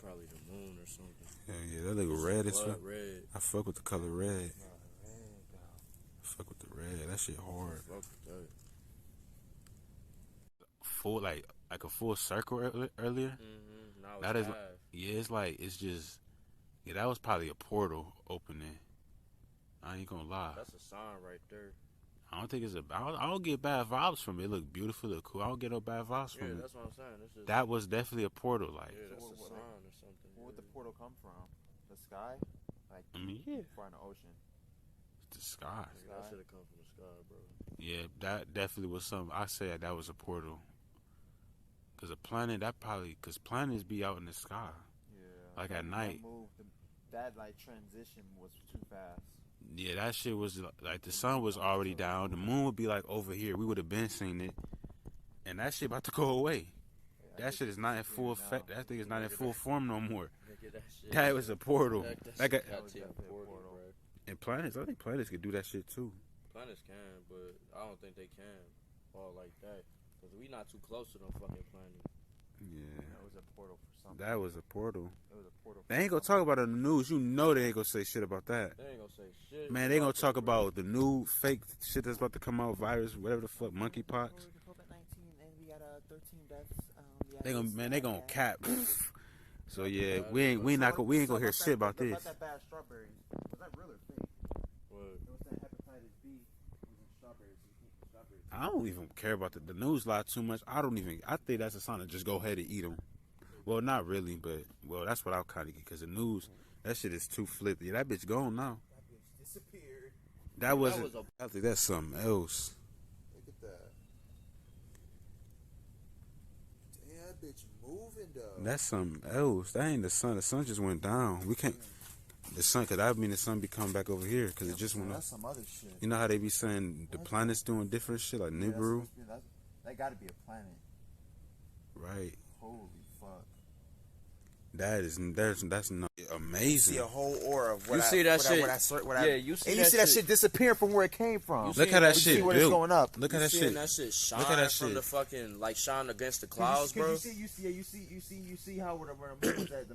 probably the moon or something. Hell yeah, that look red as fuck. Red. I fuck with the color red. Red, I fuck with the red. That shit hard. Fuck with that. Full like a full circle earlier. Now That it's is, half. yeah, it's like it's just, yeah, that was probably a portal opening. I ain't gonna lie. That's a sign right there. I don't think it's I don't get bad vibes from it. It look beautiful, look cool. I don't get no bad vibes from Yeah, it. that's what I'm saying. It's just, That was definitely a portal, like. yeah, that's So a sign or something. Where would the portal come from? The sky? Like, I mean, yeah, far in the ocean. the sky. Nigga, that should have come from the sky, bro. Yeah, that definitely was something. I said that was a portal. Cause a planet, cause planets be out in the sky, Yeah. like at night. That like transition was too fast. Yeah, that shit was like the sun was already down. The moon would be like over here. We would have been seen it, and that shit about to go away. Yeah, That shit is not in full effect. That thing is not in full form no more. Nigga, that shit. That was a portal. That Like shit a, got was to a definitely a portal, portal. bro. and planets, I think planets could do that shit too. Planets can, but I don't think they can all like that. Cause we not too close to them fucking planets. Yeah, That was a portal for something. that was a portal. It was a portal. They ain't gonna talk about it on the news. You know they ain't gonna say shit about that. They ain't gonna say shit. Man, they gonna talk about the new fake shit that's about to come out, virus, whatever the fuck, monkeypox. COVID-19 and we got 13 deaths. They gonna cap. So yeah, we ain't gonna hear shit about this. About that bad strawberries. Was that real or fake? What? It was that hepatitis B. Was in strawberries. I don't even care about the news lie too much. I think that's a sign to just go ahead and eat them. Well, not really, but that's what I'll kind of get because the news, that shit is too flipped. Yeah, that bitch gone now. That bitch disappeared. That wasn't. I think that's something else. Look at that. Damn, that bitch moving though. That's something else. That ain't the sun. The sun just went down. We can't. The sun, cause that mean the sun be coming back over here, cause it just went up. That's some other shit. You know how they be saying the planets doing different shit like Nibiru, That got to be a planet. right? Holy fuck. That's not amazing. See a whole aura of what You I, see that what shit? I, what I, what I, Yeah, you see and that you see that shit. shit disappearing from where it came from. You Look see how that that shit see where it's built. going up. Look how You that seeing shit. that shit shine Look at that from shit. the fucking like shine against the clouds, bro. You see how where the moon was at,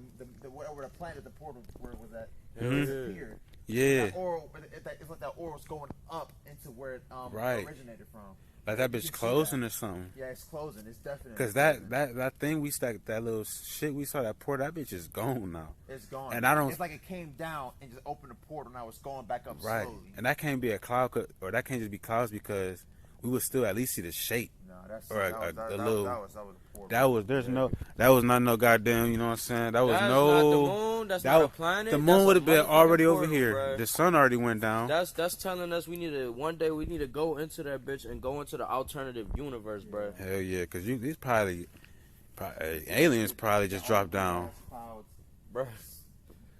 where the planet, the portal, where it was at, Mhm. disappeared. Yeah, That aura, it's like that aura was going up into where it Right. originated from. like that You bitch can see closing that. or something. Yeah, it's closing. It's definitely Cause that thing we stacked, that little shit we saw, that portal, that bitch is gone now. it's gone. and I don't- It's like it came down and just opened the portal. Now it's going back up Right, slowly. and that can't be a cloud, or that can't just be clouds because we would still at least see the shape. No, that's Or that a was a little- portal. That was not no goddamn, you know what I'm saying? That was That's no. not the moon. That's that not a was- planet. The that's moon a would have been motherfucking already over portal, here. bruh. The sun already went down. That's telling us one day we need to go into that bitch and go into the alternative universe, bro. Hell yeah, because these probably aliens probably just dropped down. Clouds. Bro.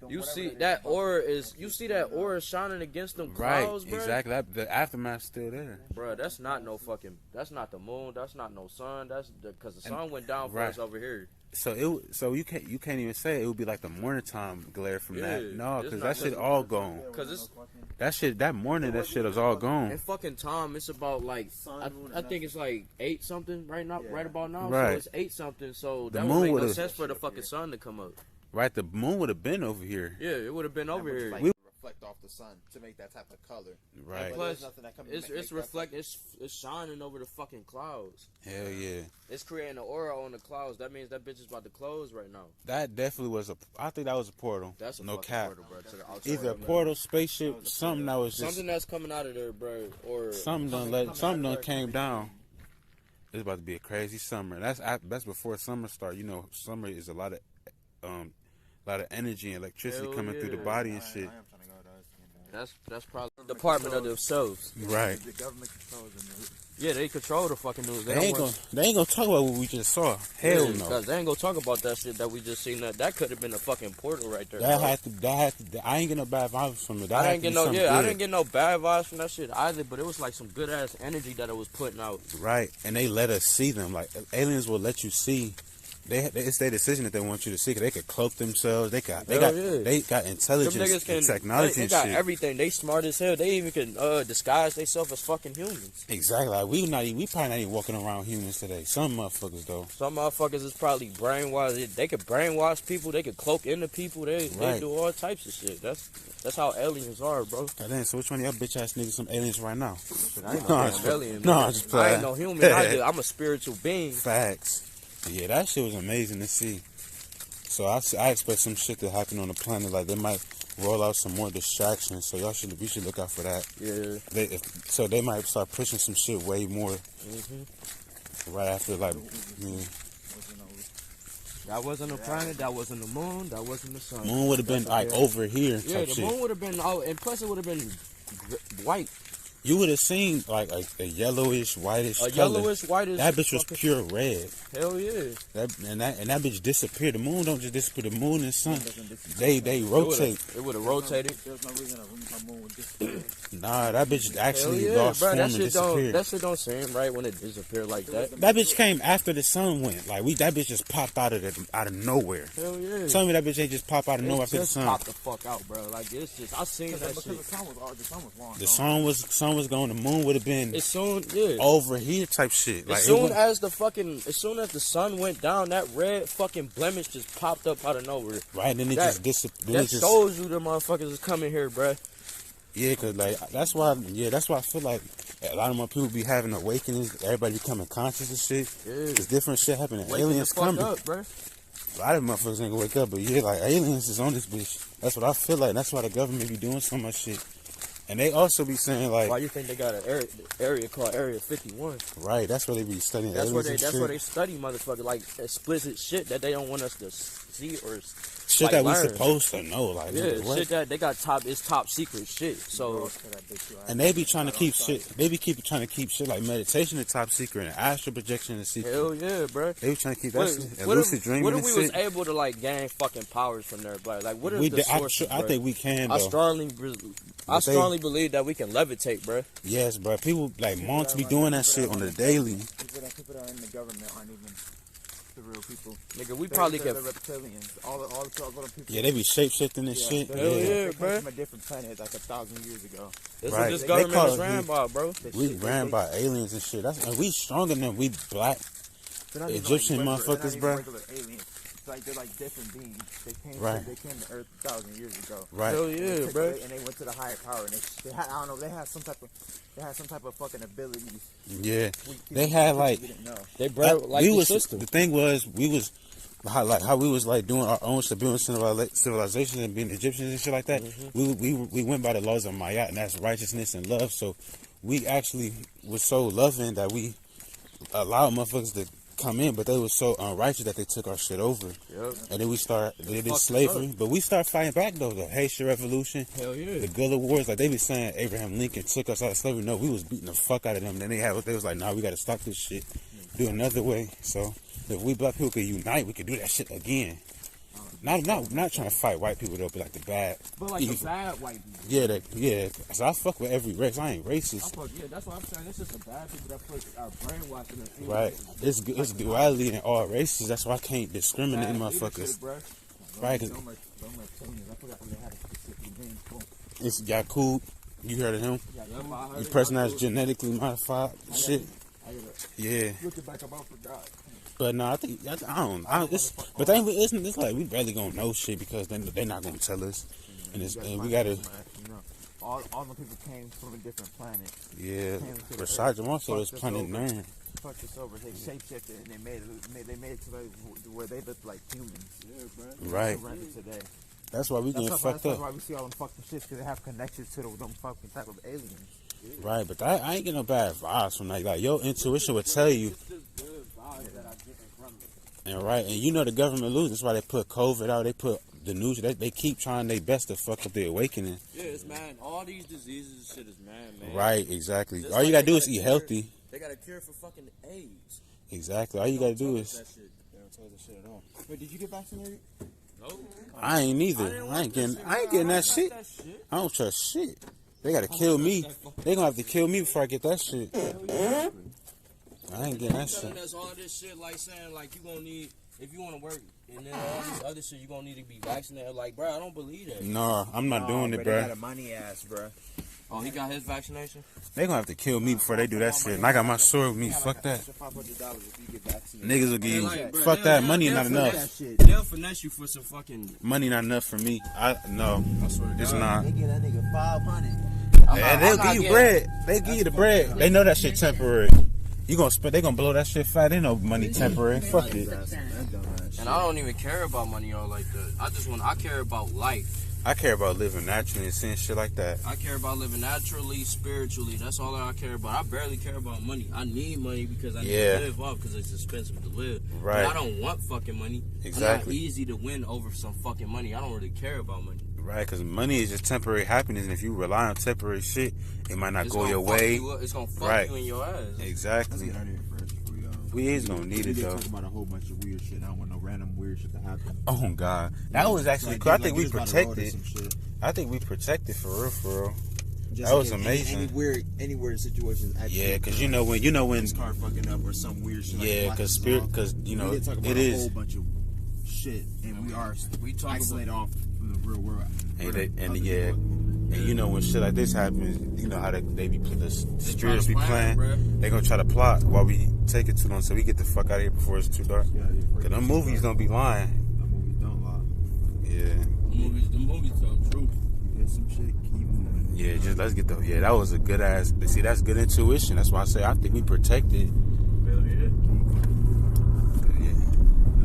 You Whatever see it is, that fucking- aura you see that aura shining against them Right, clouds, bro. exactly. The aftermath's still there. Bro, that's not the moon. That's not no sun. That's because the sun went down for Right. us over here. So you can't even say it would be like the morning time glare from Yeah, that. No, it's because not that shit just- all gone. Cause it's That morning that shit is all gone. in fucking time. It's about like Sun, moon, I think it's like 8 something right now. Yeah. Right about now. Right. So it's 8 something. So The that moon would make no would've- sense for the fucking sun to come up. Right, the moon would have been over here. Yeah, it would have been over here. Like, We- reflect off the sun to make that type of color. Right. But Plus, there's nothing that can it's make that reflecting. It's shining over the fucking clouds. Hell yeah. It's creating an aura on the clouds. That means that bitch is about to close right now. That definitely was I think that was a portal. That's a no fucking cap. portal, bro. To the outside, Either a man. portal, spaceship, something that was just Something that's coming out of there, bro, or something done came down. It's about to be a crazy summer. That's before summer start. You know, summer is a lot of energy and electricity Hell coming through the yeah. body and shit. I am trying to go to us. that's probably the department of themselves. Right. The government controls the news. Yeah, they control the fucking news. They ain't gonna talk about what we just saw. Hell no. Cause they ain't gonna talk about that shit that we just seen. That could have been a fucking portal right there. That bro. had to. I ain't get no bad vibes from it. That I had didn't to get be no something I good. didn't get no bad vibes from that shit either. But it was like some good ass energy that it was putting out. Right, and they let us see them. Like aliens will let you see it's their decision that they want you to see. 'Cause they could cloak themselves. They got intelligence, Them niggas and technology, they got and shit. everything. They smart as hell. They even can disguise themselves as fucking humans. Exactly. Like we probably not even walking around humans today. Some motherfuckers though. Some motherfuckers is probably brainwashed. They could brainwash people. They could cloak into people. They do all types of shit. That's how aliens are, bro. Damn, so which one of y'all bitch ass niggas some aliens right now? I ain't no damn alien. No, I'm just playing. I ain't no human. I'm a spiritual being. Facts. Yeah, that shit was amazing to see. So I expect some shit to happen on the planet. Like they might roll out some more distractions. So we should look out for that. Yeah. So they might start pushing some shit way more. Right after like. Yeah. That wasn't a planet. That wasn't the moon. That wasn't the sun. Moon would have been like over here. Yeah, the moon would have been out, and plus it would have been white. You would have seen like a yellowish, whitish color. Yellowish, whitish. That bitch was pure red. Hell yeah. That bitch disappeared. The moon don't just disappear. The moon and sun, they rotate. It would have rotated. There's no reason a moon would disappear. Nah, that bitch actually lost bro, form and disappeared. That shit don't seem right when it disappeared like that. That bitch came after the sun went. Like that bitch just popped out of nowhere. Hell yeah. Tell me that bitch ain't just pop out of nowhere after the sun. Popped the fuck out, bro. Like it's just I seen that shit. The sun was long. The sun was gone. The moon would have been over here type shit. Like as soon as the sun went down, that red fucking blemish just popped up out of nowhere. Right, and then it just disappeared. That shows you the motherfuckers is coming here, bro. Yeah, cause like that's why I feel like a lot of more people be having awakenings. Everybody becoming conscious of shit. Yeah. Cause different shit happening. Aliens coming. Up, bro. A lot of motherfuckers ain't gonna wake up, but yeah, like aliens is on this bitch. That's what I feel like. That's why the government be doing so much shit. And they also be saying like, why you think they got an area called Area 51? Right, that's where they be studying. That's where they study motherfuckers, like explicit shit that they don't want us to see or shit that we supposed to know. Like shit that they got top secret shit. So and they be trying to keep shit. They be trying to keep shit like meditation and top secret and astral projection and secret. Hell yeah, bro. They be trying to keep that shit. And lucid dreaming. What if we was able to like gain fucking powers from there, bro? Like what is the source? I think we can. Though. I strongly believe that we can levitate, bro. Yes, bro. People like monks be doing that shit on the daily. People that are in the government aren't even the real people. Nigga, we probably can. The reptilians. All the little people. Yeah, they be shape-shifting and shit. Hell yeah, they bro. came from a different planet like 1,000 years ago. This is this government is ran by, bro. We ran by aliens and shit. And we stronger than we black Egyptian motherfuckers, bro. They're like different beings. They came to Earth 1,000 years ago. Right. Hell yeah, bro. And they went to the higher power. And they had, I don't know. They had some type of fucking abilities. Yeah. They had like. We didn't know. They brought like the system. The thing was, we was how we was like doing our own civilization and being Egyptians and shit like that. We went by the laws of Ma'at, and that's righteousness and love. So we actually was so loving that we allowed motherfuckers to come in, but they was so unrighteous that they took our shit over. Yep. And then they did slavery, but we started fighting back though. The Haitian Revolution, hell yeah, the Guerrilla Wars. Like they be saying, Abraham Lincoln took us out of slavery. No, we was beating the fuck out of them. Then they was like, nah, we got to stop this shit. Do another way. So if we black people could unite, we could do that shit again. Not trying to fight white people though, but like the bad. But like the bad white people. Yeah. So I fuck with every race. I ain't racist. Yeah, that's what I'm saying. It's just the bad people that put our brainwashing us. Right. It's duality in all races. That's why I can't discriminate in motherfuckers. Right. I forgot when they had a specific name for it. It's Yakub. You heard of him? The person that's genetically modified shit. Yeah. Look it back up, I forgot. But no, I don't. But it's like we barely gonna know shit because they're not gonna tell us, and we gotta. You know, all the people came from a different planet. Yeah, Rashad Jamal said it was planet Nern. Fucked us over. They shapeshifted and they made it to where they look like humans. Yeah, bro. Right. Today. That's why we getting fucked up. That's why we see all them fucking shit because they have connections to them fucking type of aliens. Right, but I ain't getting no bad vibes from like your intuition would tell you. And right, and you know the government loses. That's why they put COVID out. They put the news. They keep trying their best to fuck up the awakening. Yeah, it's man. All these diseases and shit is man. Right, exactly. Just all you gotta do is eat healthy. They got a cure for fucking AIDS. Exactly. All you gotta do is. They don't tell us that shit at all. Wait, did you get vaccinated? No. I ain't either. I ain't getting that shit. I don't trust shit. They gotta kill me. They gonna have to kill me before I get that shit. I ain't getting that shit. That's all this shit like saying like you gonna need if you want to work, and then all this other shit, you gonna need to be vaccinated. Like, bro, I don't believe that. Nah, I'm not doing it, They bro. got a money ass, bro. Oh, he got his vaccination? They gonna have to kill me before they do that shit. And I got my sword with me. Fuck that. $500 if you get vaccinated. Niggas will give you. Like, bro, Fuck that. they'll- Money they'll not finesse- enough. They'll finesse you for some fucking. Money not enough for me. No, I swear to it's God. not. They give that nigga 500. And they'll give you bread. They give you the bread. They know that shit temporary. You gonna spend? They gonna blow that shit fat. They know money temporary. Fuck it. And I don't even care about money all like that. I care about life. I care about living naturally and seeing shit like that. I care about living naturally, spiritually. That's all I care about. I barely care about money. I need money because I need to live up because it's expensive to live. Right. But I don't want fucking money. Exactly. I'm not easy to win over some fucking money. I don't really care about money. Right, because money is just temporary happiness, and if you rely on temporary shit, it might not It's go gonna your fuck way. you up. It's gonna fuck Right. you in your ass. Exactly. Let's get out of here first. We is gonna need it We did though. talk about a whole bunch of weird shit. I don't want no random weird shit to happen. Oh God, that was actually Like, cool. I like think you we was about to roll to protected. some shit. I think we protected for real, for real. Just That was in amazing. Any weird situations. Yeah, because you know when his car fucking up or some weird shit. yeah, because you know we did talk about it a is. whole bunch of shit, and we talk isolated off from the real world. And you know when shit like this happens, you know how they be the spirits be plan, playing. They gonna try to plot while we take it too long, so we get the fuck out of here before it's too dark. Cause them movies don't be lying. The movies don't lie. Yeah. The movies tell the truth. You get some shit, keep moving. Yeah, just let's get that was a good ass. See, that's good intuition. That's why I say I think we protected.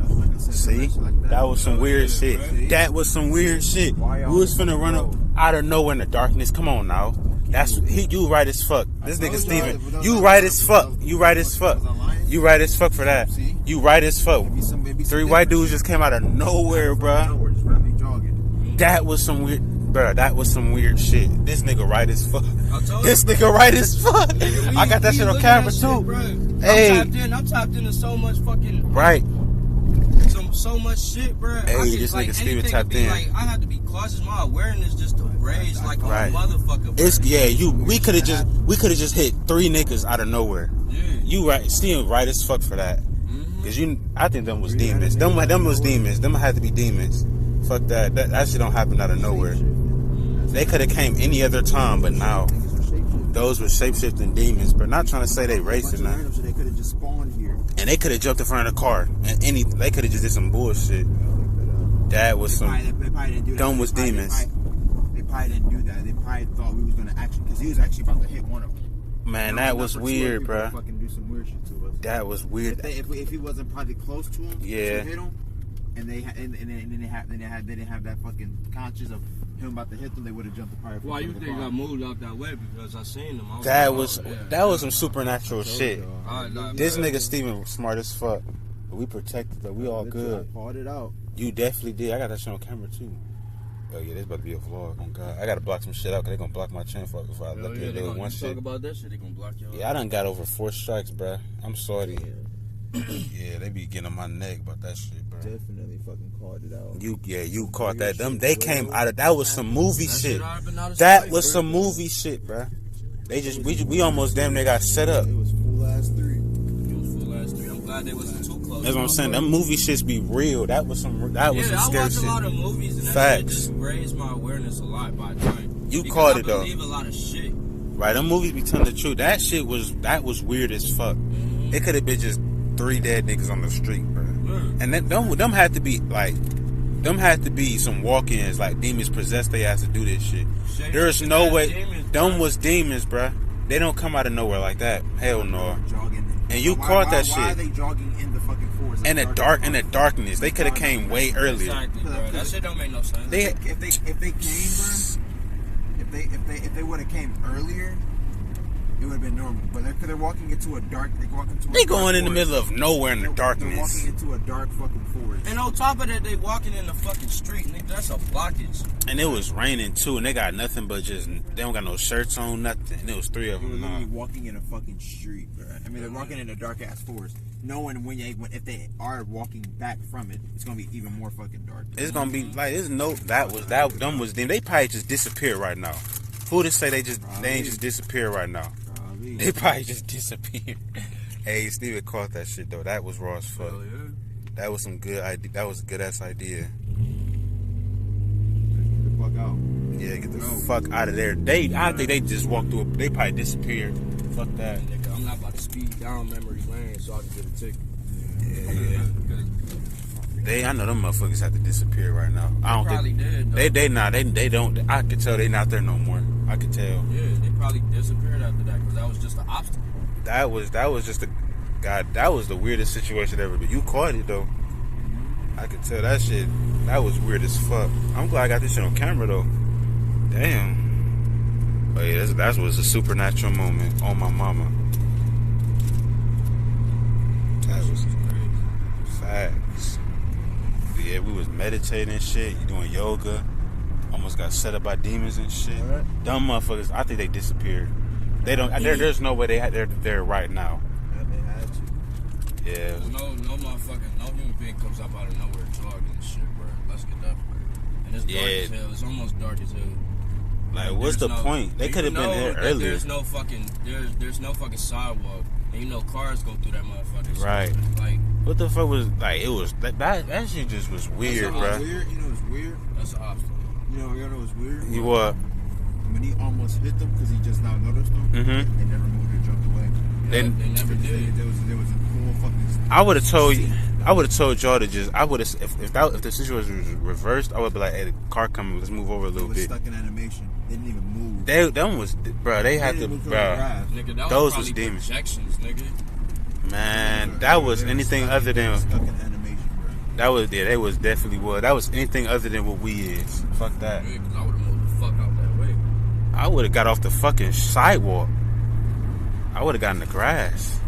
Like I said, See, like that was some weird shit. See? That was some weird shit. We was finna run up out of nowhere in the darkness. Come on now, you right as fuck. This nigga Steven, you right as fuck. You right as fuck. You right as fuck for that. You right as fuck. Three white dudes just came out of nowhere, bruh. That was some weird, bruh. That was some weird shit. This nigga right as fuck. This nigga right as fuck. I got that shit on camera too. Hey, I'm tapped into so much fucking right. So much shit, bro. Hey, this nigga Steven tapped in. Like, I have to be cautious. My awareness just to raise like a motherfucker. Bro. It's we could have just hit 3 niggas out of nowhere. Yeah. You right, Steven right as fuck for that. Cause I think them was demons. Them was demons. Them had to be demons. Fuck that. That shit don't happen out of nowhere. They could have came any other time, but now those were shapeshifting demons. But not trying to say they racist now. So they could have just spawned here. And they could have jumped in front of the car. And they could have just did some bullshit. That was some. They probably didn't do that. Them was demons. They probably didn't do that. They probably thought we was gonna actually, because he was actually about to hit one of them. Man, that was weird, bro. Fucking do some weird shit to us. That was weird. If he wasn't probably close to him, Yeah. to hit him, and they didn't have that fucking conscious of him about to hit them, they would have jumped the fire. Why you think I moved out that way? Because I seen them. That was some supernatural shit. This nigga Steven was smart as fuck. But we protected, but we all good. I called it out. You definitely did. I got that shit on camera too. Oh yeah, this about to be a vlog. Oh God, I gotta block some shit out because they gonna block my chin for if I look at it one shit. Talk about that shit, they gonna block your. Yeah, I done got over 4 strikes, bruh. I'm sorry. Yeah, they be getting on my neck about that shit, bro. Definitely fucking called it out. You caught that. They came out of that was some movie shit. That was some movie shit, bruh. They just we almost damn near got set up. It was full ass 3. I'm glad they wasn't too close. That's what I'm saying. Them movie shits be real. That was some I scary watch shit. a lot of movies and that shit Facts. just raised my awareness a lot by time. You Because caught I it though. believe a lot of shit. Right, them movies be telling the truth. That shit was weird as fuck. It could have been just 3 dead niggas on the street, bro. And then them had to be like, them had to be some walk-ins, like demons possessed they ass to do this shit. There's no way. Them was demons, bro. They don't come out of nowhere like that. Hell no. Jogging. And you caught that shit. Why are they jogging in the fucking forest? In the darkness. They could have came way earlier. Exactly, bro. That shit don't make no sense. If they came, bro, if they would have came earlier, it would have been normal. But they're walking into a dark. They going in the middle of nowhere in the They're darkness. walking into a dark fucking forest. And on top of that, they walking in the fucking street, nigga. That's a blockage. And it was raining too, and they got nothing but just they don't got no shirts on, nothing. And it was 3 of They were them. literally walking in a fucking street, bro. I mean, they're walking in a dark ass forest. Knowing if they are walking back from it, it's gonna be even more fucking dark. It's gonna be like them was them. They probably just disappeared right now. Who to say they ain't just disappeared right now? They probably just disappeared. Hey, Steven caught that shit though. That was raw as fuck. Hell yeah. That was some good idea. That was a good ass idea. Get the fuck out. Yeah, get the fuck out of there. I think they just walked through. They probably disappeared. Fuck that. Nigga, I'm not about to speed down memory lane so I can get a ticket. Yeah. I know them motherfuckers have to disappear right now. I don't Probably think did. they not. They don't. I could tell they not there no more. I could tell. Yeah, they probably disappeared after that because that was just an obstacle. That was just a God. That was the weirdest situation ever. But you caught it though. I could tell that shit. That was weird as fuck. I'm glad I got this shit on camera though. Damn. But yeah, that was a supernatural moment on my mama. That was crazy. Facts. But yeah, we was meditating and shit. You doing yoga. Almost got set up by demons and shit. Right. Dumb motherfuckers. I think they disappeared. They don't. There's no way they're there right now. Yeah, they had to. Yeah. No motherfucking, no human being comes up out of nowhere jogging and shit, bro. Let's get that, bro. And it's dark as hell. It's almost dark as hell. Like, what's the point? They could have been there earlier. There's no fucking sidewalk, and you know cars go through that motherfucker. Right. Like, what the fuck was like? It was that shit just was weird, bro. Weird. You know what's weird? that's an obstacle. You know what's weird? You what? When he almost hit them because he just now noticed them, they never moved or jumped away. They never did. There was a full fucking. I would have told y'all to just. I would have if the situation was reversed. I would be like, hey, the car coming. Let's move over a little bit. Stuck in animation. They didn't even move. Them was, bro. They had to, bro. Nigga, that Those was was demons. projections, nigga. Man, that was anything other than. Stuck in animation, bro. That was they was definitely was. That was anything other than what we is. Fuck that. Yeah, cause I would have moved the fuck out that way. I would have got off the fucking sidewalk. I would have got in the grass.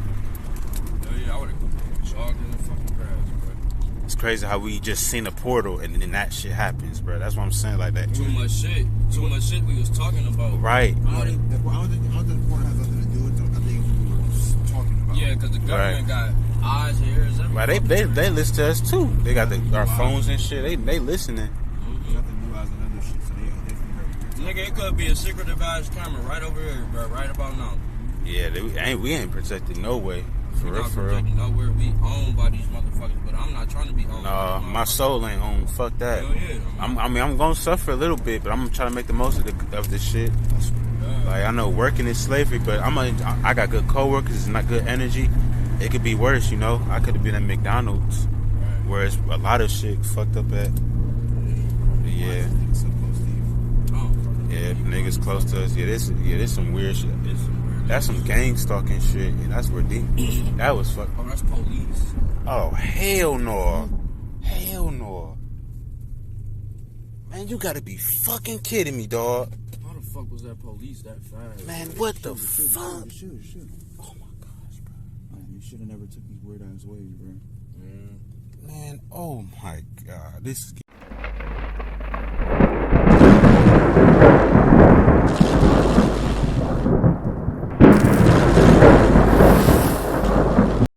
Yeah, I would have jogged in the fucking grass, bro. It's crazy how we just seen a portal and then that shit happens, bro. That's what I'm saying, like that. Too much shit we was talking about. Right. I don't think the point has nothing to do with them. I think we were talking about. Yeah, because the government got eyes, ears, everything. Right, they listen to us too. They got our phones and shit. They listening. Nothing new eyes and other shit. So yeah, definitely. Nigga, it could be a secret device camera right over here, bro, right about now. Yeah, we ain't protected no way. For real. Nowhere we owned by these motherfuckers, but I'm not trying to be owned. Nah, my soul ain't owned. Fuck that. Hell yeah. I'm gonna suffer a little bit, but I'm trying to make the most of this shit. Like I know working is slavery, but I got good coworkers. It's not good energy. It could be worse, you know. I could have been at McDonald's, whereas a lot of shit fucked up at. Yeah. Yeah, niggas close to us. Yeah, this some weird shit. That's some gang stalking shit. And that's where that was fuck. Oh, that's police. Oh, hell no. Hell no. Man, you gotta be fucking kidding me, dog. How the fuck was that police that fast? Man, what the fuck? Shoot. Oh my gosh, bro. Man, you should have never took these weird ass waves, bro. Man, oh my god. This is